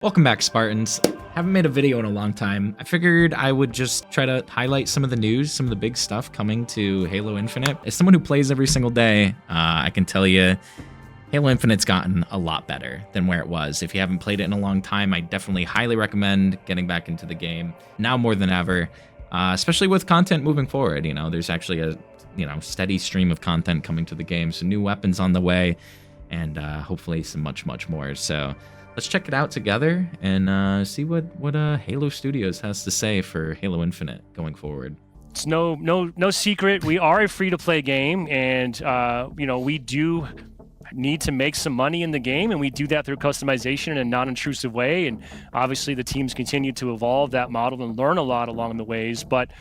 Welcome back, Spartans. Haven't made a video in a long time. I figured I would just try to highlight some of the news, some of the big stuff coming to Halo Infinite. As someone who plays every single day, I can tell you Halo Infinite's gotten a lot better than where it was. If you haven't played it in a long time, I definitely highly recommend getting back into the game now more than ever, especially with content moving forward. You know, there's actually a steady stream of content coming to the game, so new weapons on the way, and hopefully some much more. So let's check it out together and see what Halo Studios has to say for Halo Infinite going forward. It's no secret. We are a free-to-play game, and we do need to make some money in the game, and we do that through customization in a non-intrusive way. And obviously, the teams continue to evolve that model and learn a lot along the ways. But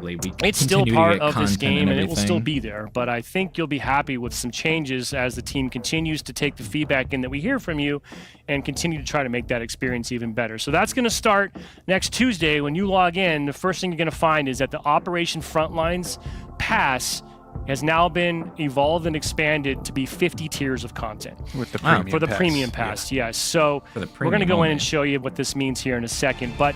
it's still part of this game, and it will still be there. But I think you'll be happy with some changes as the team continues to take the feedback in that we hear from you and continue to try to make that experience even better. So that's going to start next Tuesday. When you log in, the first thing you're going to find is that the Operation Frontlines Pass has now been evolved and expanded to be 50 tiers of content. With the premium for the premium pass, yes. So we're going to go in and show you what this means here in a second. But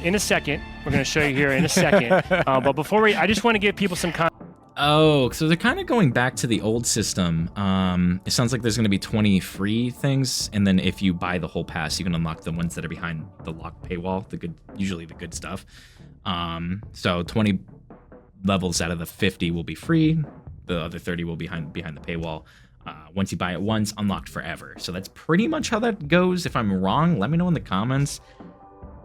in a second, we're going to show you here in a second. But before I just want to give people some context. Oh, so they're kind of going back to the old system. It sounds like there's going to be 20 free things, and then if you buy the whole pass, you can unlock the ones that are behind the locked paywall, usually the good stuff. So 20 levels out of the 50 will be free. The other 30 will be behind the paywall. Once you buy it once, unlocked forever. So that's pretty much how that goes. If I'm wrong, let me know in the comments.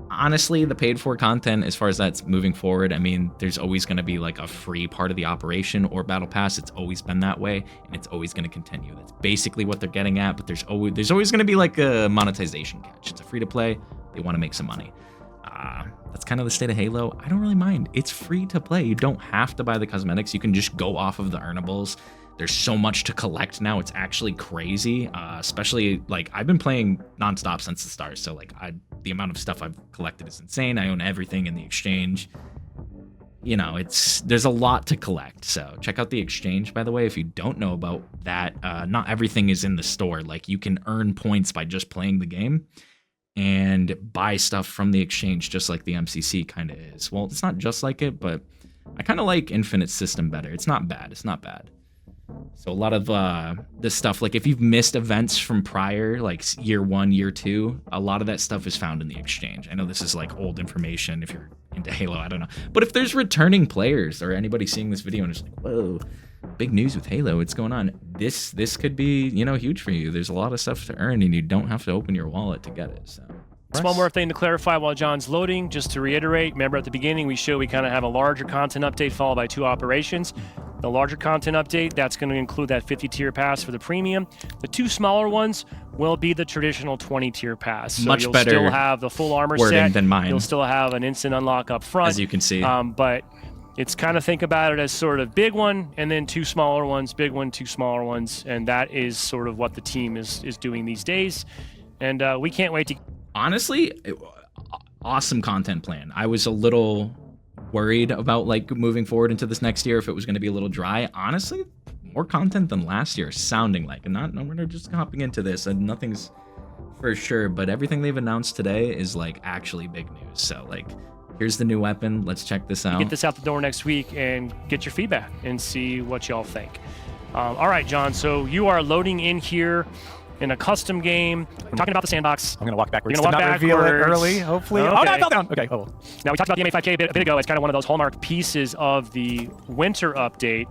Honestly, the paid for content, as far as that's moving forward, I mean, there's always going to be like a free part of the operation or battle pass. It's always been that way, and it's always going to continue. That's basically what they're getting at, but there's always going to be like a monetization catch. It's a free to play. They want to make some money. That's kind of the state of Halo. I don't really mind. It's free to play. You don't have to buy the cosmetics. You can just go off of the earnables. There's so much to collect now. It's actually crazy. Especially like I've been playing nonstop since the start. So like the amount of stuff I've collected is insane. I own everything in the exchange. You know, there's a lot to collect. So check out the exchange, by the way, if you don't know about that. Not everything is in the store. Like you can earn points by just playing the game and buy stuff from the exchange, just like the MCC kind of is. Well, it's not just like it, but I kind of like Infinite's system better. It's not bad. It's not bad. So a lot of this stuff, like if you've missed events from prior, like year 1, year 2, a lot of that stuff is found in the exchange. I know this is like old information if you're into Halo, I don't know. But if there's returning players or anybody seeing this video and it's like, whoa, big news with Halo, what's going on? This could be, huge for you. There's a lot of stuff to earn and you don't have to open your wallet to get it. So just one more thing to clarify while John's loading, just to reiterate, remember at the beginning we kind of have a larger content update followed by 2 operations. The larger content update, that's going to include that 50 tier pass for the premium. The 2 smaller ones will be the traditional 20 tier pass. So much you'll better still have the full armor wording set than mine. You'll still have an instant unlock up front, as you can see. But it's kind of think about it as sort of big one and then 2 smaller ones, big one, 2 smaller ones, and that is sort of what the team is doing these days. And we can't wait to. Honestly, awesome content plan. I was a little worried about like moving forward into this next year if it was going to be a little dry. Honestly, more content than last year, sounding like. And we're just hopping into this, and nothing's for sure, but everything they've announced today is like actually big news. So like, here's the new weapon. Let's check this out. Get this out the door next week and get your feedback and see what y'all think. All right, John. So you are loading in here in a custom game. We're talking about the sandbox. I'm going to walk backwards. You're going to walk reveal it backwards. early, hopefully. Okay. Oh, no, I fell down. Okay, oh. Now, we talked about the 𝐂𝐈𝐓𝐇 a bit ago. It's kind of one of those hallmark pieces of the winter update.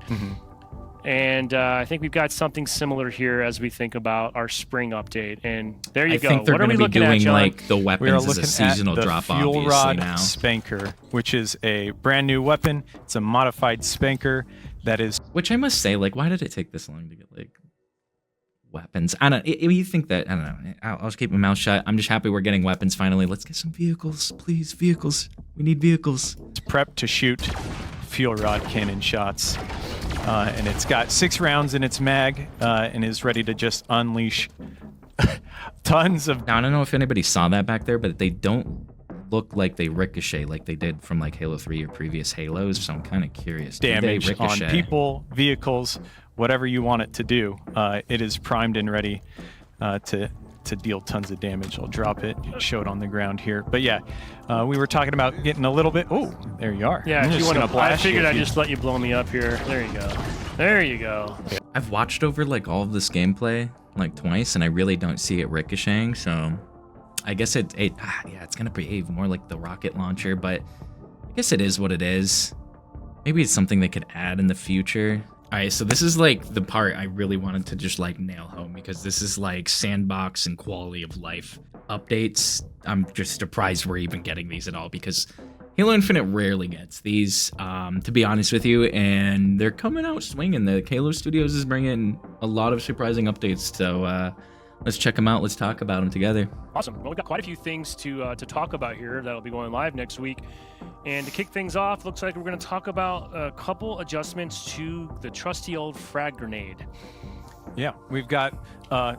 And I think we've got something similar here as we think about our spring update. And there you go. I think they're going to be doing like the weapons as a seasonal drop, obviously Fuel Rod now. Spanker, which is a brand new weapon. It's a modified spanker that is. Which I must say, like, why did it take this long to get like weapons? I don't. You think that? I don't know. I'll just keep my mouth shut. I'm just happy we're getting weapons finally. Let's get some vehicles, please. Vehicles. We need vehicles. It's prepped to shoot fuel rod cannon shots. And it's got 6 rounds in its mag and is ready to just unleash tons of. Now, I don't know if anybody saw that back there, but they don't look like they ricochet like they did from like Halo 3 or previous Halos. So I'm kind of curious. Damage on people, vehicles, whatever you want it to do. It is primed and ready to to deal tons of damage. I'll drop it, show it on the ground here. But yeah, we were talking about getting a little bit. Oh, there you are. Yeah, I'm if you just want gonna to, I blast you figured if I'd you- just let you blow me up here. There you go. There you go. I've watched over like all of this gameplay like twice, and I really don't see it ricocheting. So I guess yeah, it's gonna behave more like the rocket launcher, but I guess it is what it is. Maybe it's something they could add in the future. All right, so this is like the part I really wanted to just like nail home, because this is like sandbox and quality of life updates. I'm just surprised we're even getting these at all, because Halo Infinite rarely gets these, to be honest with you, and they're coming out swinging. The Halo Studios is bringing a lot of surprising updates, so let's check them out. Let's talk about them together. Awesome. Well, we've got quite a few things to talk about here that'll be going live next week. And to kick things off, looks like we're going to talk about a couple adjustments to the trusty old frag grenade. Yeah, we've got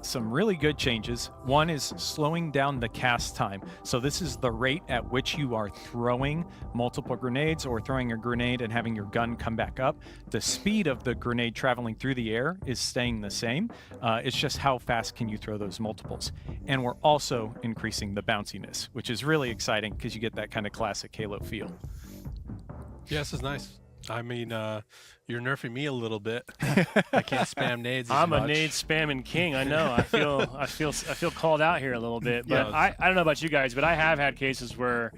some really good changes. One is slowing down the cast time. So this is the rate at which you are throwing multiple grenades, or throwing a grenade and having your gun come back up. The speed of the grenade traveling through the air is staying the same. It's just how fast can you throw those multiples. And we're also increasing the bounciness, which is really exciting because you get that kind of classic Halo feel. Yeah, this is nice. I mean, you're nerfing me a little bit. I can't spam nades. I'm as a much. nade spamming king. I know. I feel called out here a little bit. But Yeah. I don't know about you guys, but I have had cases where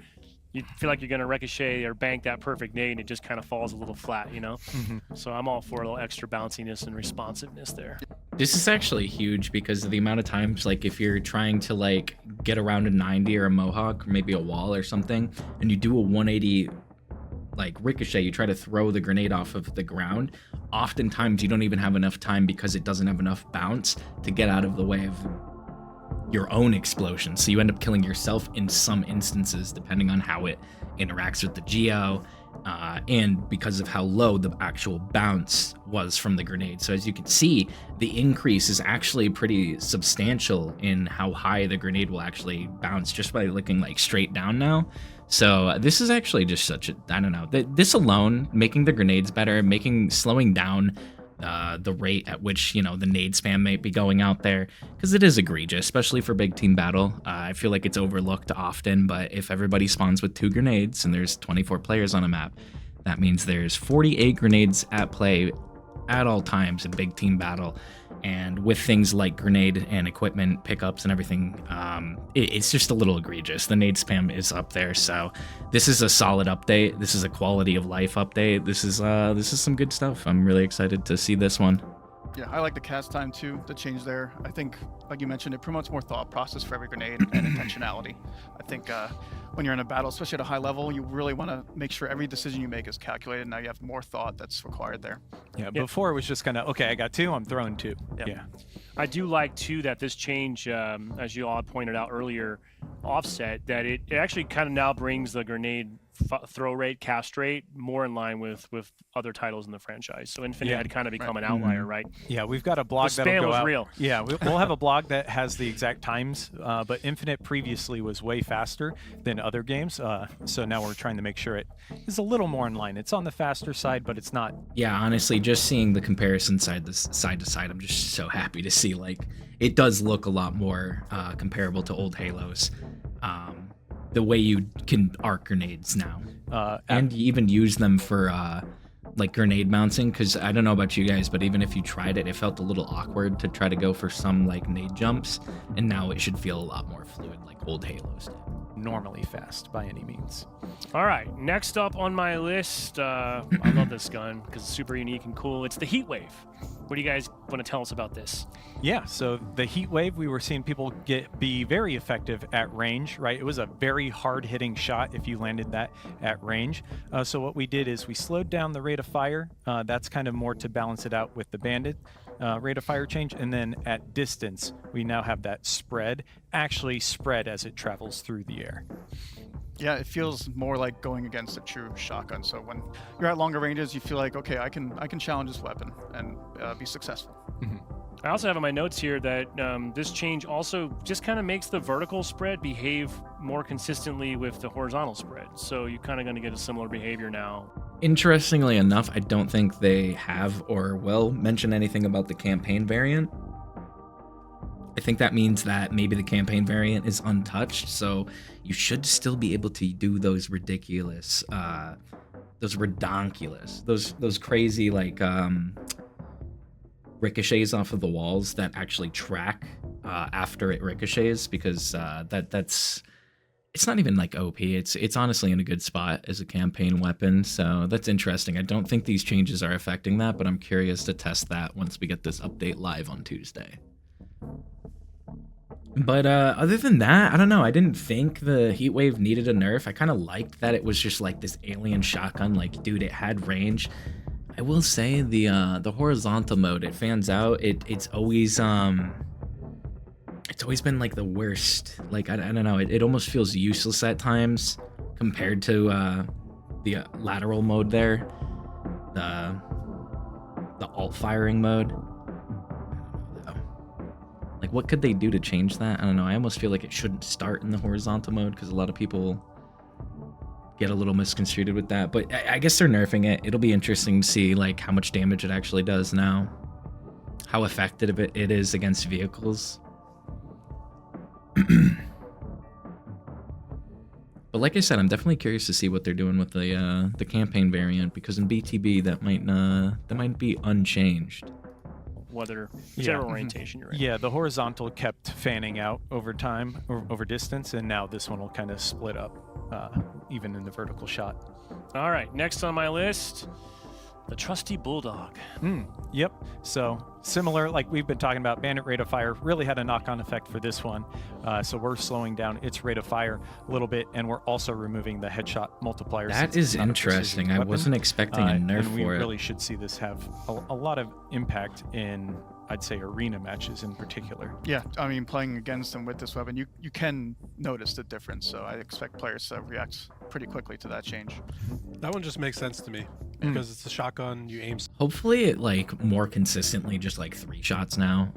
you feel like you're going to ricochet or bank that perfect nade, and it just kind of falls a little flat, you know? So I'm all for a little extra bounciness and responsiveness there. This is actually huge because of the amount of times, like if you're trying to like get around a 90 or a mohawk or maybe a wall or something, and you do a 180 like ricochet, you try to throw the grenade off of the ground, oftentimes you don't even have enough time because it doesn't have enough bounce to get out of the way of your own explosion. So you end up killing yourself in some instances, depending on how it interacts with the geo, and because of how low the actual bounce was from the grenade. So as you can see, the increase is actually pretty substantial in how high the grenade will actually bounce just by looking like straight down now. So this is actually just such a, I don't know, this alone, making the grenades better, slowing down the rate at which, you know, the nade spam might be going out there, because it is egregious, especially for big team battle. I feel like it's overlooked often, but if everybody spawns with 2 grenades and there's 24 players on a map, that means there's 48 grenades at play at all times in big team battle. And with things like grenade and equipment pickups and everything, it's just a little egregious. The nade spam is up there, so this is a solid update. This is a quality of life update. This is some good stuff. I'm really excited to see this one. Yeah, I like the cast time too, the change there. I think, like you mentioned, it promotes more thought process for every grenade and intentionality. I think when you're in a battle, especially at a high level, you really want to make sure every decision you make is calculated. Now you have more thought that's required there. Yeah, before it was just kind of, okay, I got 2, I'm throwing 2. Yep. Yeah. I do like, too, that this change, as you all pointed out earlier, offset, that it actually kind of now brings the grenade throw rate, cast rate more in line with other titles in the franchise. So Infinite had kind of become an outlier, right? Yeah, we've got a blog The that'll spam go was out. real. Yeah, we'll have a blog that has the exact times, but Infinite previously was way faster than other games. So now we're trying to make sure it is a little more in line. It's on the faster side, but it's not. Yeah, honestly, just seeing the comparison side to side, I'm just so happy to see, like, it does look a lot more comparable to old Halos. The way you can arc grenades now, and even use them for like grenade bouncing, because I don't know about you guys, but even if you tried it, it felt a little awkward to try to go for some like nade jumps, and now it should feel a lot more fluid like old Halos did. Normally fast by any means. All right, next up on my list, I love this gun because it's super unique and cool. It's the HEATWAVE. What do you guys want to tell us about this? Yeah, so the HEATWAVE, we were seeing people be very effective at range, right? It was a very hard-hitting shot if you landed that at range. So what we did is we slowed down the rate of fire. That's kind of more to balance it out with the bandit rate of fire change. And then at distance, we now have that actually spread as it travels through the air. Yeah, it feels more like going against a true shotgun. So when you're at longer ranges, you feel like, okay, I can challenge this weapon and be successful. I also have in my notes here that this change also just kind of makes the vertical spread behave more consistently with the horizontal spread. So you're kind of going to get a similar behavior now. Interestingly enough, I don't think they have or will mention anything about the campaign variant. I think that means that maybe the campaign variant is untouched, so you should still be able to do those ridiculous, those redonkulous, those crazy like ricochets off of the walls that actually track after it ricochets, because that's it's not even like OP. It's honestly in a good spot as a campaign weapon, so that's interesting. I don't think these changes are affecting that, but I'm curious to test that once we get this update live on Tuesday. But other than that, I don't know. I didn't think the Heatwave needed a nerf. I kind of liked that it was just like this alien shotgun. Like, dude, it had range. I will say the horizontal mode, it fans out. It's always been like the worst. Like I don't know. It almost feels useless at times compared to the lateral mode there, the alt firing mode. Like, what could they do to change that? I don't know. I almost feel like it shouldn't start in the horizontal mode because a lot of people get a little misconstrued with that. But I guess they're nerfing it. It'll be interesting to see like how much damage it actually does now, how effective it is against vehicles. But like I said, I'm definitely curious to see what they're doing with the campaign variant, because in BTB that might be unchanged. Whichever orientation you're in. Yeah, the horizontal kept fanning out over time, or over distance, and now this one will kind of split up, even in the vertical shot. All right, next on my list, the trusty Bulldog. Yep. So similar, like we've been talking about, Bandit rate of fire really had a knock-on effect for this one. So we're slowing down its rate of fire a little bit, and we're also removing the headshot multiplier. That is interesting. I wasn't expecting a nerf and we for it. really should see this have a lot of impact in, I'd say, arena matches in particular. Yeah, I mean, playing against them with this weapon, you can notice the difference. So I expect players to react pretty quickly to that change. That one just makes sense to me because it's a shotgun. You aim. Hopefully it like more consistently just like 3 shots now,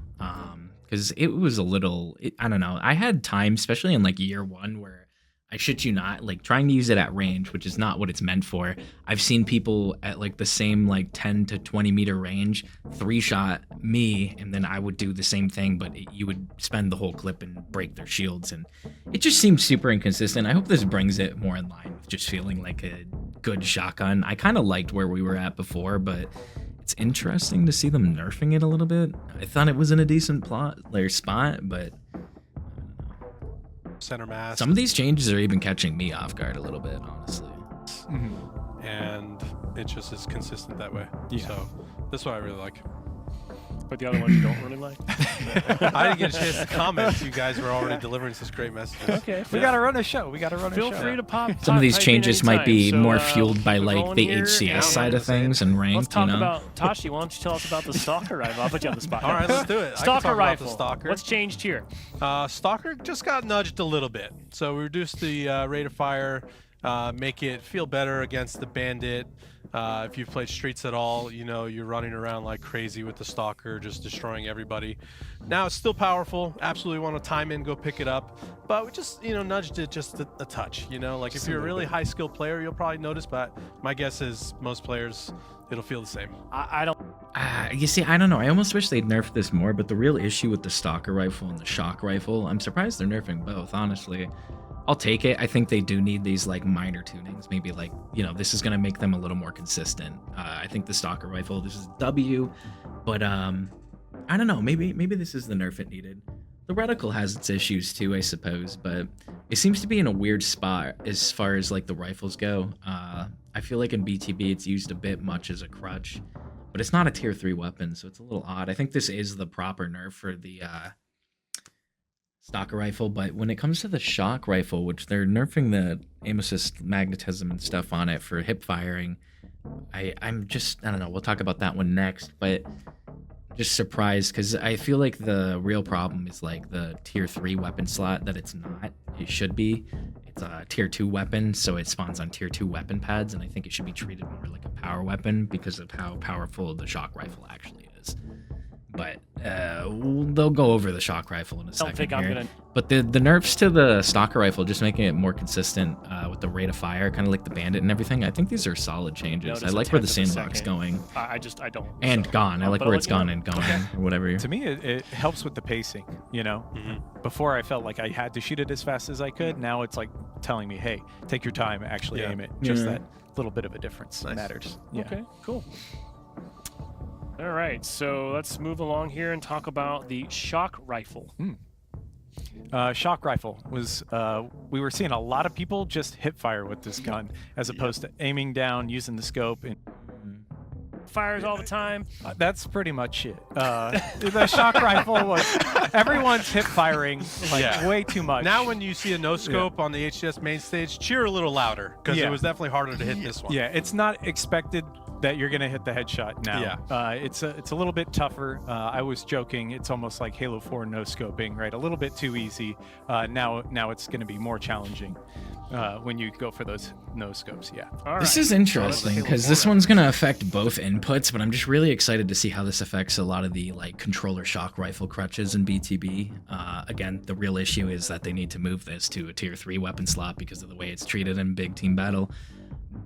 because it was a little, I don't know, I had time, especially in like year 1, where I shit you not, like trying to use it at range, which is not what it's meant for. I've seen people at like the same like 10 to 20 meter range 3-shot me, and then I would do the same thing, but you would spend the whole clip and break their shields, and it just seems super inconsistent. I hope this brings it more in line with just feeling like a good shotgun. I kind of liked where we were at before, but it's interesting to see them nerfing it a little bit. I thought it was in a decent spot, but center mass. Some of these changes are even catching me off guard a little bit, honestly. And it just is consistent that way. Yeah. So that's what I really like. But the other ones you don't really like? I didn't get a chance to comment. You guys were already delivering such great messages. Okay. We gotta run a show. Feel free to pop. Some of these type in changes might be anytime. more So, fueled by we're like going the here, HCS and side of things and ranked, let's talk you know? about Tashi. Why don't you tell us about the Stalker rifle? I'll put you on the spot. All right, let's do it. I can Stalker talk about rifle. the Stalker. What's changed here? Stalker just got nudged a little bit. So we reduced the rate of fire, make it feel better against the Bandit. If you've played Streets at all, you know you're running around like crazy with the Stalker, just destroying everybody. Now it's still powerful. Absolutely want to time in, go pick it up. But we just, nudged it just a touch. Like if you're a really high skill player, you'll probably notice. But my guess is most players, it'll feel the same. I don't. You see, I don't know. I almost wish they'd nerfed this more, but the real issue with the Stalker rifle and the Shock rifle, I'm surprised they're nerfing both, honestly. I'll take it. I think they do need these like minor tunings. Maybe like, this is going to make them a little more consistent. I think the Stalker rifle, this is W, but I don't know. Maybe this is the nerf it needed. The reticle has its issues too, I suppose, but it seems to be in a weird spot as far as like the rifles go. I feel like in BTB it's used a bit much as a crutch, but it's not a tier 3 weapon, so it's a little odd. I think this is the proper nerf for the Stalker rifle, but when it comes to the Shock rifle, which they're nerfing the aim assist magnetism and stuff on it for hip firing, I'm just, I don't know, we'll talk about that one next, but just surprised because I feel like the real problem is like the tier 3 weapon slot that it's not. It should be. It's a tier 2 weapon, so it spawns on tier 2 weapon pads, and I think it should be treated more like a power weapon because of how powerful the Shock rifle actually is. but they'll go over the shock rifle in a second. Don't think here. I'm gonna. But the nerfs to the stalker rifle, just making it more consistent with the rate of fire, kind of like the bandit and everything. I think these are solid changes. Notice I a like where the tenth of a sandbox second. going. I don't. And so. gone. I like But where I'll it's let you gone know. and gone, or whatever. To me, it helps with the pacing. You know, before I felt like I had to shoot it as fast as I could. Now it's like telling me, hey, take your time, actually aim it. Just that little bit of a difference matters. Yeah. Okay, cool. All right, so let's move along here and talk about the shock rifle. Shock rifle was, we were seeing a lot of people just hip fire with this gun as opposed to aiming down, using the scope. And Fires all the time. that's pretty much it. The shock rifle was, everyone's hip firing like way too much. Now when you see a no scope on the HCS main stage, cheer a little louder because it was definitely harder to hit this one. Yeah, it's not expected that you're gonna hit the headshot now. It's a little bit tougher. I was joking. It's almost like Halo 4 no scoping, right? A little bit too easy. Now it's gonna be more challenging when you go for those no scopes. Yeah. All This right. is interesting because this one's gonna affect both inputs, but I'm just really excited to see how this affects a lot of the like controller shock rifle crutches in BTB. Again, the real issue is that they need to move this to a tier 3 weapon slot because of the way it's treated in big team battle.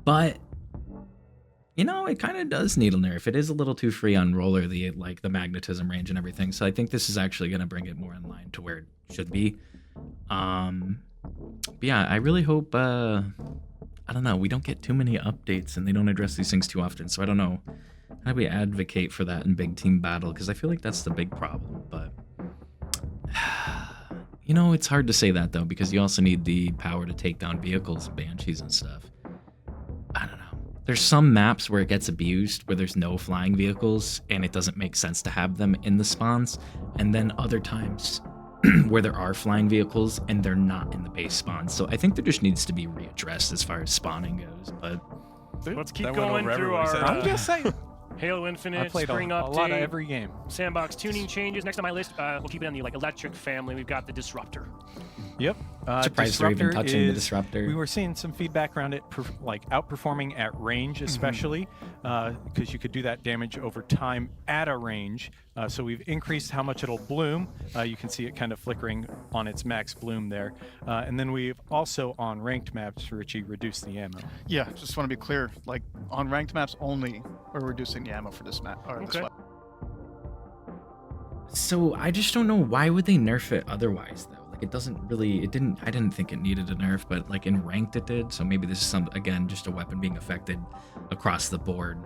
But you know, it kind of does need a nerf. It is a little too free on roller, the magnetism range and everything. So I think this is actually going to bring it more in line to where it should be. But yeah, I really hope, I don't know, we don't get too many updates and they don't address these things too often. So I don't know, how do we advocate for that in big team battle? Because I feel like that's the big problem. But, you know, it's hard to say that though, because you also need the power to take down vehicles and banshees and stuff. I don't know. There's some maps where it gets abused, where there's no flying vehicles, and it doesn't make sense to have them in the spawns. And then other times where there are flying vehicles, and they're not in the base spawns. So I think there just needs to be readdressed as far as spawning goes. But Let's keep That went going over through everyone's our head. I'm just saying. Halo Infinite I played a spring update. lot of every game. Sandbox tuning changes. Next on my list, we'll keep it on the electric family. We've got the Disruptor. Yep. surprised they're even Disruptor touching the is- Disruptor. We were seeing some feedback around it, like outperforming at range, especially because you could do that damage over time at a range. So we've increased how much it'll bloom. You can see it kind of flickering on its max bloom there. And then we've also on ranked maps, Richie, reduced the ammo. Yeah, just want to be clear. Like on ranked maps only, we're reducing the ammo for this map or this Okay. weapon. So I just don't know, why would they nerf it otherwise though? Like it doesn't really, I didn't think it needed a nerf, but like in ranked it did. So maybe this is again, just a weapon being affected across the board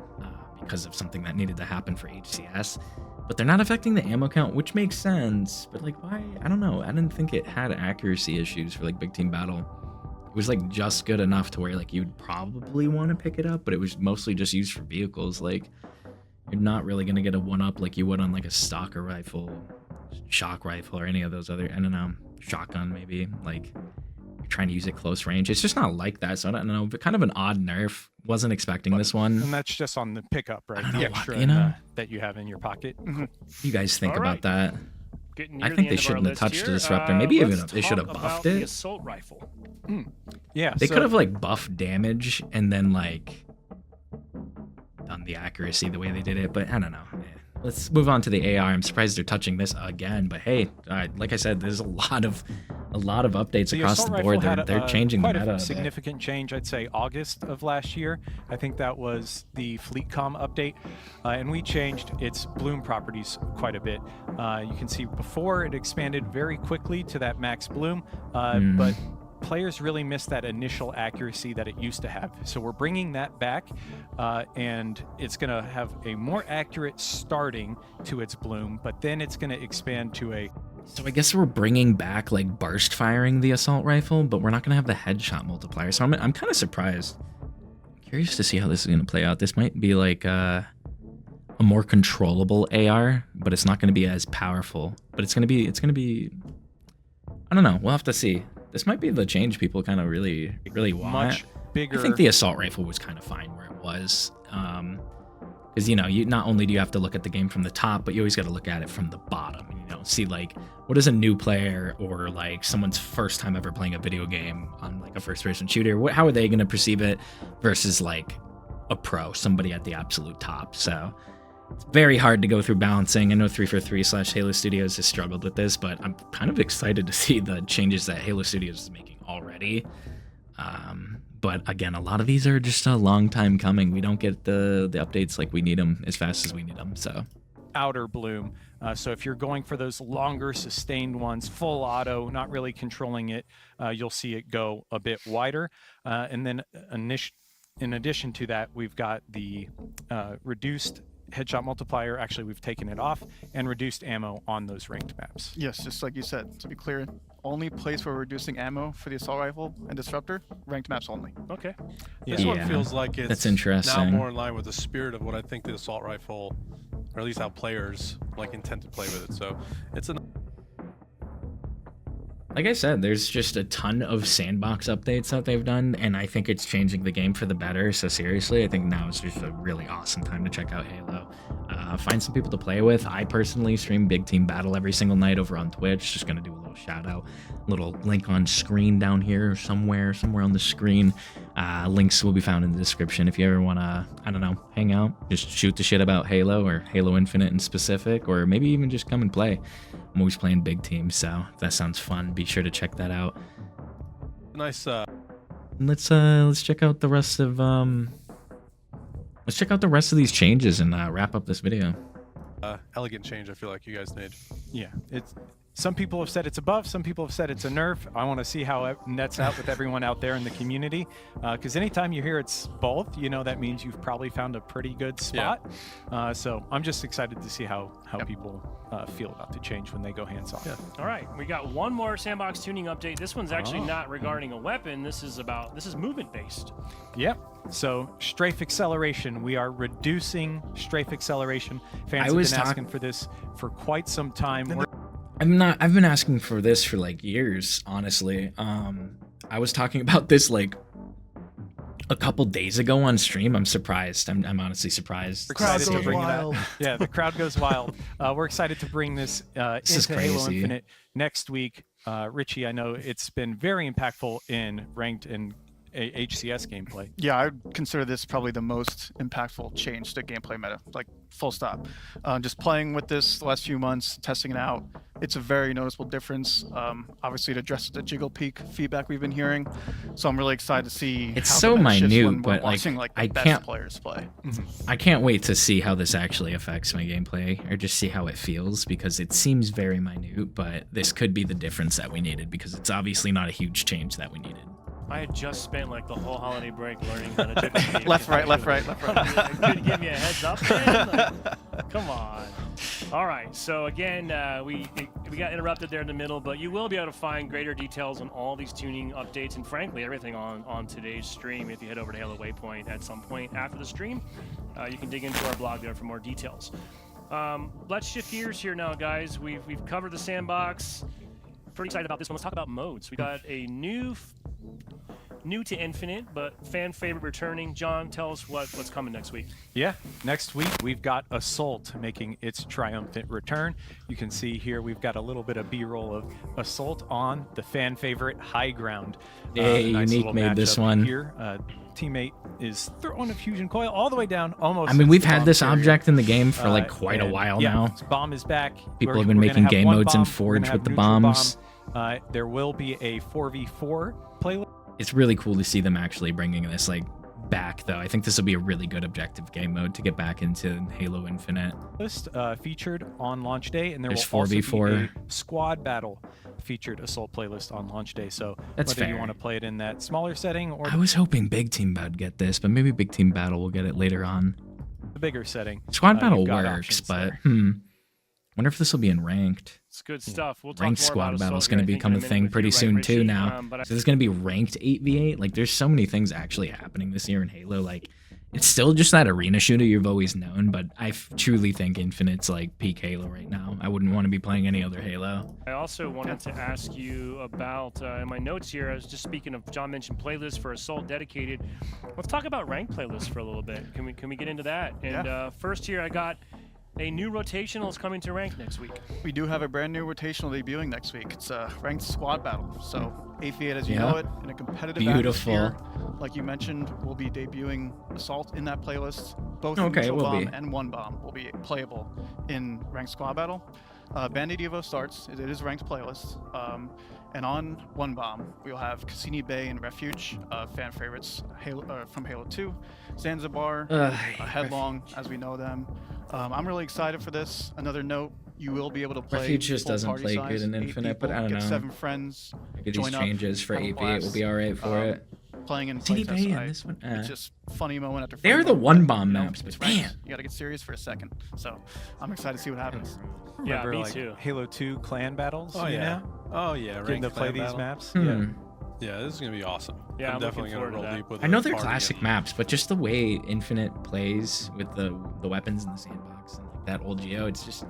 because of something that needed to happen for HCS. But they're not affecting the ammo count, which makes sense. But like, why? I don't know. I didn't think it had accuracy issues for like big team battle. It was like just good enough to where like you'd probably want to pick it up, but it was mostly just used for vehicles. Like you're not really gonna get a 1-up like you would on like a stalker rifle, shock rifle, or any of those other, I don't know, shotgun maybe. Like you're trying to use it close range. It's just not like that. So I don't know, but kind of an odd nerf. Wasn't expecting this one. And that's just on the pickup, right? I don't The know why, extra you know? that you have in your pocket. What do you guys think All about right. that? Getting I near think the they end of our shouldn't have list touched the here. Disruptor. Maybe even Let's they should have talk buffed about the it. assault rifle. Yeah. They so- could have like buffed damage and then like done the accuracy the way they did it, but I don't know. Let's move on to the AR. I'm surprised they're touching this again, but hey, like I said, there's a lot of updates The across assault the rifle board. had They're changing the quite meta. a a bit. significant change, I'd say August of last year. I think that was the FleetCom update, and we changed its bloom properties quite a bit. You can see before it expanded very quickly to that max bloom, but players really missed that initial accuracy that it used to have. So we're bringing that back, and it's going to have a more accurate starting to its bloom, but then it's going to expand to a So I guess we're bringing back like burst firing the assault rifle, but we're not gonna have the headshot multiplier. So I'm kind of surprised. Curious to see how this is gonna play out. This might be like a more controllable AR, but it's not gonna be as powerful. But it's gonna be. I don't know. We'll have to see. This might be the change people kind of really want. much bigger. I think the assault rifle was kind of fine where it was. Because, you know, you not only do you have to look at the game from the top, but you always got to look at it from the bottom. You know, see like what is a new player or like someone's first time ever playing a video game on like a first-person shooter. How are they going to perceive it versus like a pro, somebody at the absolute top? So It's very hard to go through balancing. I know 343/Halo Studios has struggled with this, but I'm kind of excited to see the changes that Halo Studios is making already. But again, a lot of these are just a long time coming. We don't get the updates like we need them as fast as we need them. So Outer bloom. So if you're going for those longer sustained ones, full auto, not really controlling it, you'll see it go a bit wider. And then in addition to that, we've got the reduced headshot multiplier. Actually, we've taken it off, and reduced ammo on those ranked maps. Yes, just like you said, to be clear, only place where we're reducing ammo for the assault rifle and disruptor, ranked maps only. Okay. This one feels like it's that's interesting. now more in line with the spirit of what I think the assault rifle, or at least how players like intend to play with it. So it's an like I said, there's just a ton of sandbox updates that they've done, and I think it's changing the game for the better. So seriously, I think now is just a really awesome time to check out Halo. Find some people to play with. I personally stream Big Team Battle every single night over on Twitch. Just gonna do a little shout out, little link on screen down here somewhere on the screen. Links will be found in the description if you ever wanna, I don't know, hang out, just shoot the shit about Halo or Halo Infinite in specific, or maybe even just come and play. I'm always playing Big Team, so if that sounds fun, be sure to check that out. nice. Let's check out the rest of these changes and wrap up this video. Elegant change. I feel like you guys made. Yeah, it's. Some people have said it's a buff, some people have said it's a nerf. I want to see how it nets out with everyone out there in the community. Because anytime you hear it's both, you know that means you've probably found a pretty good spot. Yeah. So I'm just excited to see how people feel about the change when they go hands-on. Yeah. All right, we got one more sandbox tuning update. This one's actually not regarding a weapon. This is movement-based. Yep. So strafe acceleration, we are reducing strafe acceleration. Fans have been asking for this for quite some time. I've been asking for this for like years, honestly. I was talking about this like a couple days ago on stream. I'm surprised. I'm honestly surprised. The crowd goes wild. Yeah, the crowd goes wild. We're excited to bring this into Halo Infinite next week. Richie, I know it's been very impactful in ranked and HCS gameplay. Yeah, I would consider this probably the most impactful change to gameplay meta, like full stop. Just playing with this the last few months, testing it out, it's a very noticeable difference. Obviously, it addresses the jiggle peak feedback we've been hearing, so I'm really excited to see. It's how so the meta shifts minute, when we're but watching, like the I best can't players play. I can't wait to see how this actually affects my gameplay, or just see how it feels, because it seems very minute, but this could be the difference that we needed, because it's obviously not a huge change that we needed. I had just spent like the whole holiday break learning how to jiggle. Left, right, left, right, left, right. Couldn't give me a heads up, man. Like, come on. All right. So again, we got interrupted there in the middle, but you will be able to find greater details on all these tuning updates and frankly everything on today's stream. If you head over to Halo Waypoint at some point after the stream, you can dig into our blog there for more details. Let's shift gears here now, guys. We've covered the sandbox. Pretty excited about this one. Let's talk about modes. We got a new to Infinite, but fan favorite returning. John, tell us what's coming next week. Yeah, next week we've got Assault making its triumphant return. You can see here we've got a little bit of B-roll of Assault on the fan favorite High Ground. Nice Unique made this one. Here, teammate is throwing a fusion coil all the way down, almost. I mean, we've had this object in the game for like quite a while now. Bomb is back. People have been making game modes in Forge with the bombs. There will be a 4v4 playlist. It's really cool to see them actually bringing this like back, though. I think this will be a really good objective game mode to get back into Halo Infinite. List featured on launch day, and there's will also 4v4. be a squad battle featured Assault playlist on launch day. So that's whether fair. You want to play it in that smaller setting or I was hoping Big Team would get this, but maybe Big Team Battle will get it later on. the bigger setting. Squad battle works, but wonder if this will be in ranked. It's good stuff. We'll talk Ranked more squad about battle is Assault going to here, I become think, a in thing minute pretty with you, soon right, too Richie? now. So there's going to be ranked 8v8. Like there's so many things actually happening this year in Halo. Like it's still just that arena shooter you've always known, but I truly think Infinite's like peak Halo right now. I wouldn't want to be playing any other Halo. I also wanted to ask you about, in my notes here, I was just speaking of, John mentioned playlists for Assault dedicated. Let's talk about ranked playlists for a little bit. Can we get into that? And first here I got a new rotational is coming to ranked next week. We do have a brand new rotational debuting next week. It's a ranked squad battle. So 8v8 as you know it, in a competitive atmosphere, like you mentioned, we'll be debuting Assault in that playlist. Both Okay, Neutral will Bomb be. and One Bomb will be playable in ranked squad battle. Bandit Evo starts. It is a ranked playlist. And on One Bomb, we'll have Cassini Bay and Refuge, fan favorites from Halo 2, Zanzibar, Headlong, as we know them. I'm really excited for this. Another note, you will be able to play Refuge just full doesn't party play size, good in 8 Infinite, but people, I don't get know. 7 friends, Maybe these join up, changes for have a 8v8 will blast. be alright for it. Playing in CD playtest, Bay in this one? it's just funny moment after They funny are the moment, One but, Bomb you know, maps, but it's ranked. damn. You gotta get serious for a second. So I'm excited to see what happens. Yeah, Remember, me like, too. Halo 2 clan battles. Oh you yeah. know? Oh yeah. Getting ranked to play clan these battle. maps. Hmm. Yeah, this is gonna be awesome. Yeah, I'm I'm definitely looking gonna roll forward to deep with. I know the they're party classic and- maps, but just the way Infinite plays with the weapons in the sandbox and like that old Geo, it's just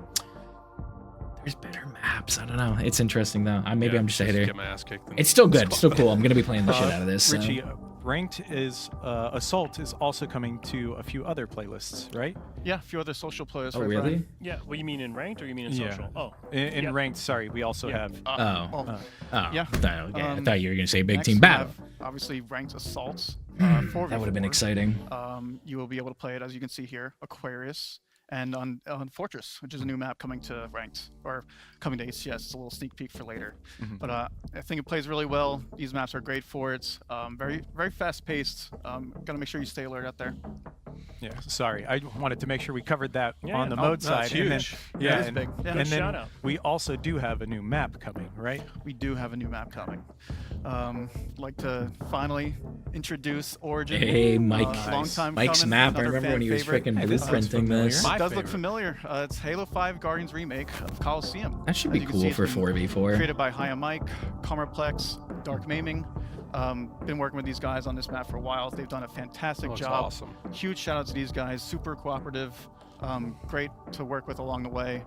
there's better maps. I don't know. It's interesting though. Maybe Yeah, I'm just a hater. Get my ass kicked in It's still the good. Still cool. I'm gonna be playing the shit out of this. So. Richie, ranked is Assault is also coming to a few other playlists, right? Yeah, a few other social players. Oh right, really? Brian? Yeah, what you mean in ranked or you mean in Yeah. social? Oh, In Yep. ranked, sorry, we also Yeah. have. Oh. well, Oh. Yeah. I thought you were gonna say big next team we battle. have, obviously ranked assaults. That would have been 4v4. exciting. You will be able to play it, as you can see here, Aquarius, and on Fortress, which is a new map coming to ranked or coming to ACS. It's a little sneak peek for later. Mhm. But I think it plays really well. These maps are great for it. Very very fast paced. Gotta make sure you stay alert out there. Yeah, sorry, I wanted to make sure we covered that Yeah, on yeah. the Oh, mode no, side. it's And then, huge. yeah, it is and, big. Yeah. and Good then shout out. we also do have a new map coming, right? We do have a new map coming. Like to finally introduce Origin. Hey, Mike. Long time Mike's coming, map. I another remember fan when he was favorite. freaking Hey, this looks blueprinting familiar. this. My It does favorite. look familiar. It's Halo 5 Guardians remake of 𝐂𝐎𝐍𝐍𝐄𝐂𝐓. That should As be you can cool see, it's for been 4v4. Created by 𝐖𝐈𝐓𝐇, Karmaplex, Dark Maiming. Been working with these guys on this map for a while. They've done a fantastic Looks job. awesome. Huge shout out to these guys. Super cooperative. Great to work with along the way.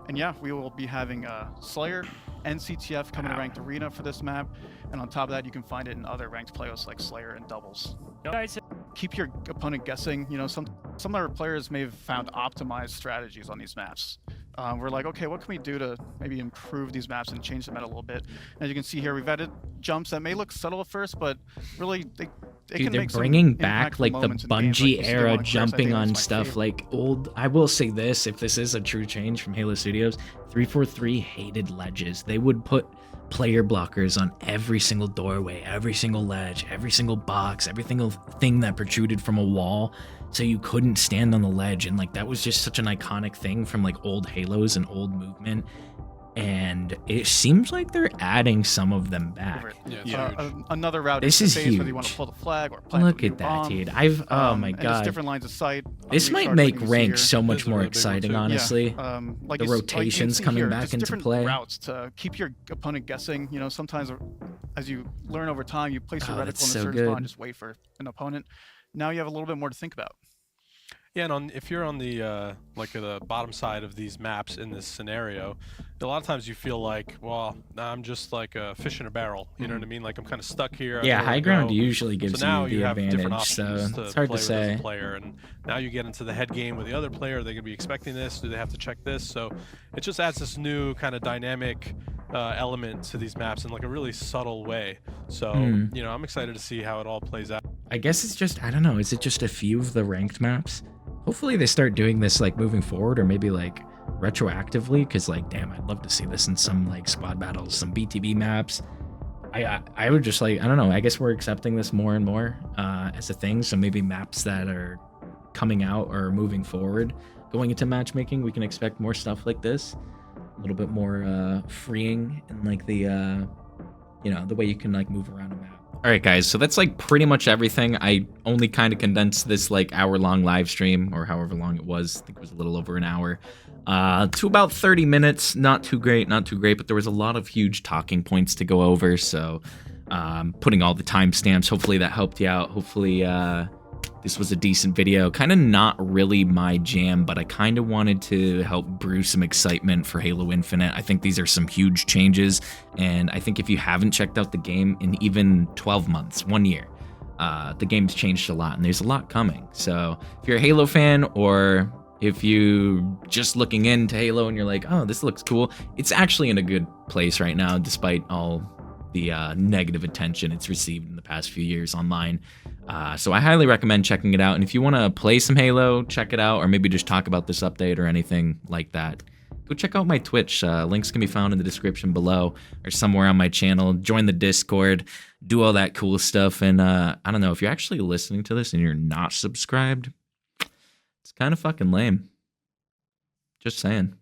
And yeah, we will be having Slayer and CTF coming to Ranked Arena for this map. And on top of that, you can find it in other ranked playlists like Slayer and Doubles. guys, Keep your opponent guessing. You know, some other players may have found optimized strategies on these maps. We're like, okay, what can we do to maybe improve these maps and change them out a little bit? As you can see here, we've added jumps that may look subtle at first, but really they Dude, can they're make some bringing back impactful like the moments in games, like Bungie you see them era on Curse. I jumping think on that's my stuff favorite. like old. I will say this: if this is a true change from Halo Studios, 343 hated ledges. They would put player blockers on every single doorway, every single ledge, every single box, every single thing that protruded from a wall, so you couldn't stand on the ledge. And like that was just such an iconic thing from like old Halos and old movement. And it seems like they're adding some of them back. Yeah, it's huge. Another route This is is phase, whether you want to huge. pull the flag or plant Look the at that, bomb. dude. Oh my And just god. different lines of sight. This might Recharge, make like you see rank here. so This much is a more really big one, exciting, too. honestly. Like The you can rotations see coming here, back just into different play. routes to keep your opponent guessing. You know, sometimes as you learn over time, you place your Oh, reticle in a that's so certain spot good. and just wait for an opponent. Now you have a little bit more to think about. Yeah, and if you're on the like the bottom side of these maps in this scenario, a lot of times you feel like, well, I'm just like a fish in a barrel. You know what I mean? Like I'm kind of stuck here. I don't Yeah, know where high to ground go. usually gives So now you the have different advantage, so options to it's hard play to with as say. a player, and now you get into the head game with the other player. Are they going to be expecting this? Do they have to check this? So it just adds this new kind of dynamic element to these maps in like a really subtle way. So you know, I'm excited to see how it all plays out. I guess it's just, I don't know, is it just a few of the ranked maps? Hopefully they start doing this like moving forward, or maybe like retroactively, because like, damn, I'd love to see this in some like squad battles, some BTB maps. I would just like, I don't know, I guess we're accepting this more and more as a thing, so maybe maps that are coming out or moving forward, going into matchmaking, we can expect more stuff like this, a little bit more freeing in like the you know, the way you can like move around a map. All right, guys, so that's like pretty much everything. I only kind of condensed this like hour-long live stream, or however long it was. I think it was a little over an hour, to about 30 minutes. Not too great, but there was a lot of huge talking points to go over. So putting all the timestamps, hopefully that helped you out. Hopefully this was a decent video. Kind of not really my jam, but I kind of wanted to help brew some excitement for Halo Infinite. I think these are some huge changes, and I think if you haven't checked out the game in even 12 months, 1 year, the game's changed a lot, and there's a lot coming. So if you're a Halo fan, or if you just looking into Halo and you're like, oh, this looks cool, it's actually in a good place right now, despite all the negative attention it's received in the past few years online. So I highly recommend checking it out. And if you want to play some Halo, check it out, or maybe just talk about this update or anything like that, go check out my Twitch. Links can be found in the description below or somewhere on my channel. Join the Discord, do all that cool stuff. And I don't know, if you're actually listening to this and you're not subscribed, it's kind of fucking lame. Just saying.